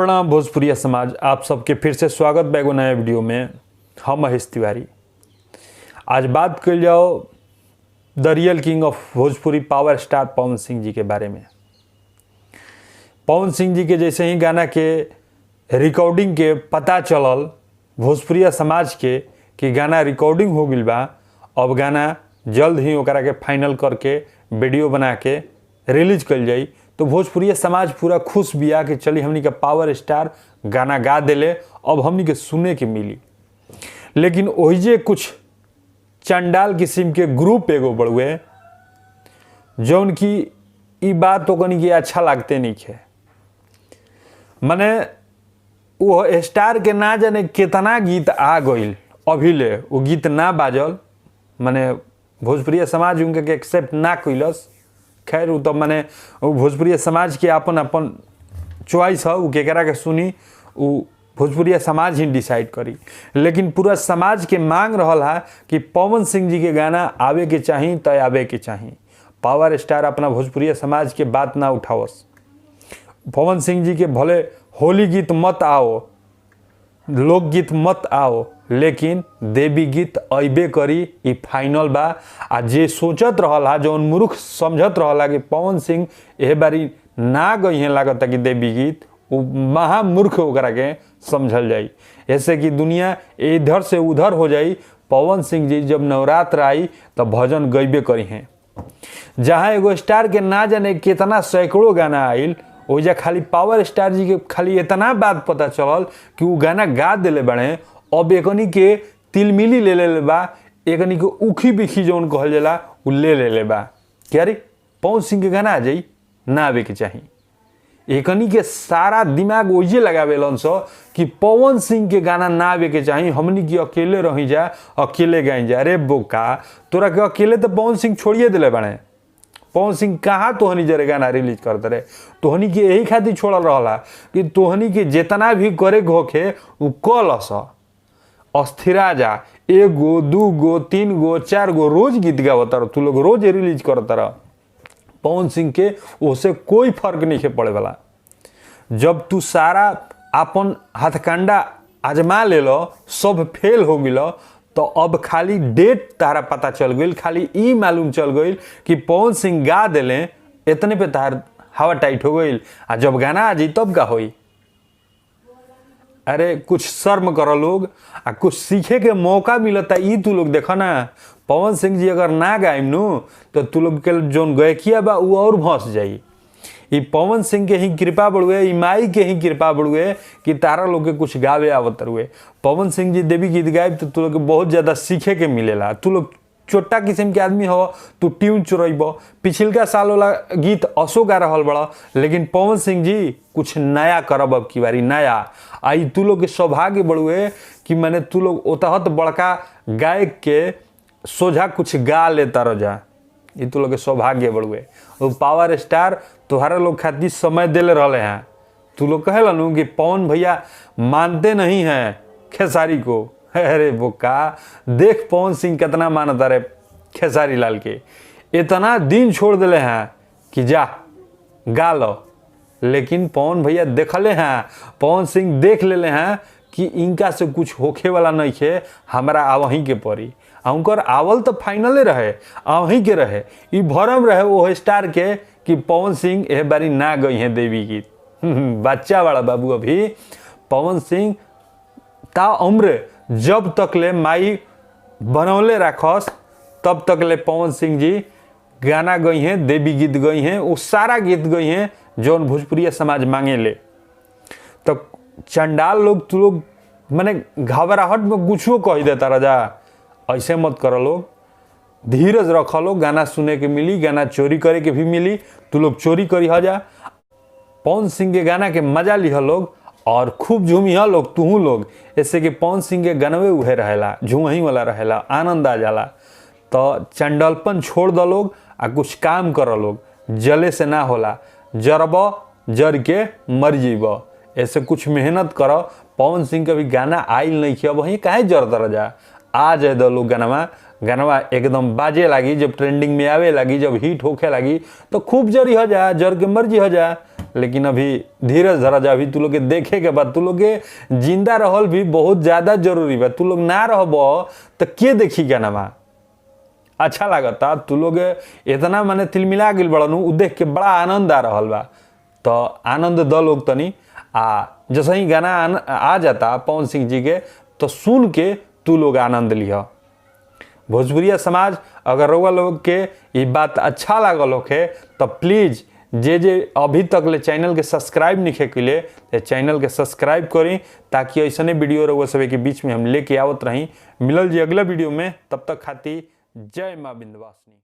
प्रणाम भोजपुरिया समाज, आप सबके फिर से स्वागत बा एगो नया वीडियो में। हम महेश तिवारी। आज बात कर जाओ the real king of Bhojpuri power star Pawan Singh ji के बारे में। पवन सिंह जी के जैसे ही गाना के रिकॉर्डिंग के पता चलल भोजपुरिया समाज के कि गाना रिकॉर्डिंग हो गई बा, अब गाना जल्द ही ओकरा के फाइनल करके वीडियो बना के रिलीज कल जाई, तो भोजपुरिया समाज पूरा खुश बिया कि चली हमनी के पावर स्टार गाना गा देले, अब हमनी के सुने के मिली। लेकिन ओहिजे कुछ चंडाल किस्म के ग्रुप एगो बड़ुए जौन की ई बात ओकनी के अच्छा लगते नहीं है। मने वो स्टार के ना जाने कितना गीत आ गईल, अभी ले वो गीत ना बाजल, मने भोजपुरिया समाज उनके के एक्सेप्ट ना कैलस। खैर वो तो मने भोजपुरिया समाज के अपन अपन चॉइस है, वो केकरा के सुनी वो भोजपुरिया समाज ही डिसाइड करी। लेकिन पूरा समाज के मांग रहल है कि पवन सिंह जी के गाना आवे के चाहिए तो आवे के चाहिए। पावर स्टार अपना भोजपुरिया समाज के बात ना उठावस। पवन सिंह जी के भले होली गीत मत आओ, लोकगीत मत आओ, लेकिन देवी गीत अबे करी, ई फाइनल बा। आ जे सोचत रहला, जौन मूर्ख समझत रहला कि पवन सिंह एह बारी ना गई लागत कि देवी गीत, वो महामूर्ख ओकरा के समझल जाई। ऐसे कि दुनिया इधर से उधर हो जाई। पवन सिंह जी जब नवरात्र आई तो भजन गईबे करी हैं। जहाँ एगो स्टार के ना जाने कितना सैकड़ों गाना आइल, ओइजा खाली पावर स्टार जी के खाली इतना बात पता चलल कि वो गाना गा दिले बड़े। अब एकनी के तिलमिली ले ले बा, एकनी के उखी बिखी जौन कहल जाला वो ले ले बा कि अरे पवन सिंह के गाना आ जाई, ना आवे के चाहिए। एकनी के सारा दिमाग ओइजे लगावेलन सो कि पवन सिंह के गाना ना आवे के चाहिए, हमनी की अकेले रही जा, अकेले गाई जा। अरे बोका, तोरा के अकेले तो पवन सिंह छोड़िए दिले बड़े। पवन सिंह कहाँ तोहनी जरे गाना रिलीज करते रहे, तोहनी के यही खातिर छोड़ल रहला कि तोहनी के जितना भी करे होखे उ कलस अस्थिरा जा। एगो दूगो तीन गो चार गो रोज गीत गावत रह, तू लोग रोज रिलीज करत रह। पवन सिंह के उससे कोई फर्क नहीं पड़े वाला। जब तू सारा अपन हथकंडा आजमा ले लो, सब फेल हो गई, तो अब खाली डेट तारा पता चल गई, खाली ई मालूम चल गई कि पवन सिंह गा दिले, इतने पे तार हवा टाइट हो गई। आ जब गाना आ जाई तब का होई। अरे कुछ शर्म करो लोग, आ कुछ सीखे के मौका मिलता। ई तू लोग देखो ना, पवन सिंह जी अगर ना गायम नु तो तू लोग के जोन गयकिया बा वो और भस जाई। ई पवन सिंह के ही कृपा बढ़ुए, ई माई के ही कृपा बढ़ुए कि तारा लोग के कुछ गावे आवत रुए। पवन सिंह जी देवी गीत गायब तो तू लोग के बहुत ज़्यादा सीखे के मिलेला। तू लोग छोटा किस्म के आदमी हो, तू ट्यून चुरैब। पिछलका साल वाला गीत असो गा रहल बड़ा, लेकिन पवन सिंह जी कुछ नया करब अब की बारी नया। आई तू लोग के सौभाग्य बढ़ुए कि मैंने तू लोग ओतहत बड़का गायक के सोझा कुछ गा लेता रह जा। ये तू लोग के सौभाग्य बढ़ुए। वो पावर स्टार तुम्हारा लोग खातिर समय दिले रहले हैं। तू लोग कहे नु कि पवन भैया मानते नहीं हैं खेसारी को। अरे बोका, देख पवन सिंह कितना मानता रे खेसारी लाल के। इतना दिन छोड़ दिले हैं कि जा गा लो, लेकिन पवन भैया देखले हैं, पवन सिंह देख लेले हैं कि इनका से कुछ होखे वाला नहीं है, हमारा आवही के पड़ी। उनकर आवल तो फाइनले रहे, आवही के रहे। ई भरम रहे वो स्टार के कि पवन सिंह एह बारी ना गई हैं देवी गीत। बच्चा वाला बाबू, अभी पवन सिंह ता उम्र जब तक ले माई बनौले रखस तब तक ले पवन सिंह जी गाना गई हैं, देवी गीत गई हैं, वो सारा गीत गई हैं जौन भोजपुरिया समाज मांगे ले। तो चंडाल लोग तू लोग मैंने घबराहट में कुछो कह देता राजा। ऐसे मत करो लोग, धीरज रखो लोग, गाना सुने के मिली, गाना चोरी करे के भी मिली, तू लोग चोरी करी जा। पवन सिंह के गाना के मजा लिह लोग और खूब झूमी लोग, तू लोग। ऐसे कि पवन सिंह के गनवे उहे रहेला, झूमही वाला रहेला, आनंद आ जाला। तो चंडलपन छोड़ दो लोग आ कुछ काम करो लोग। जले से ना होला, जरब जर के मर जीब। ऐसे कुछ मेहनत करो। पवन सिंह का भी गाना आइल नहीं किया, वहीं काहे जरत रह जा। आ जाए दो लोग गानवा एकदम बाजे लगी, जब ट्रेंडिंग में आवे लगी, जब हिट होखे लगी तो खूब जरी हो जा, जर के मर्जी हो जा। लेकिन अभी धीरज धरा जा, अभी तू लोग के देखे के बाद तू लोग के जिंदा रहल भी बहुत ज्यादा जरूरी बा। तू लोग ना रहब तो के देखी गाना बा, अच्छा लागता। तू लोग इतना माने तिलमिला गेल बड़न, उ देख के बड़ा आनंद आ रहल बा। तो आनंद द लोग तनी, आ जैसे ही गाना आ जाता पवन सिंह जी के तो सुन के तू लोग आनंद लिया। भोजपुरिया समाज अगर रउआ लोग के ये बात अच्छा लागल होखे तो प्लीज जे अभी तक ले चैनल के सब्सक्राइब नहीं कैले तो चैनल के सब्सक्राइब करी, ताकि ऐसने वीडियो रउआ सब के बीच में हम लेके आवत रही। मिलल जी अगला वीडियो में, तब तक खातिर जय माँ विंध्यवासिनी।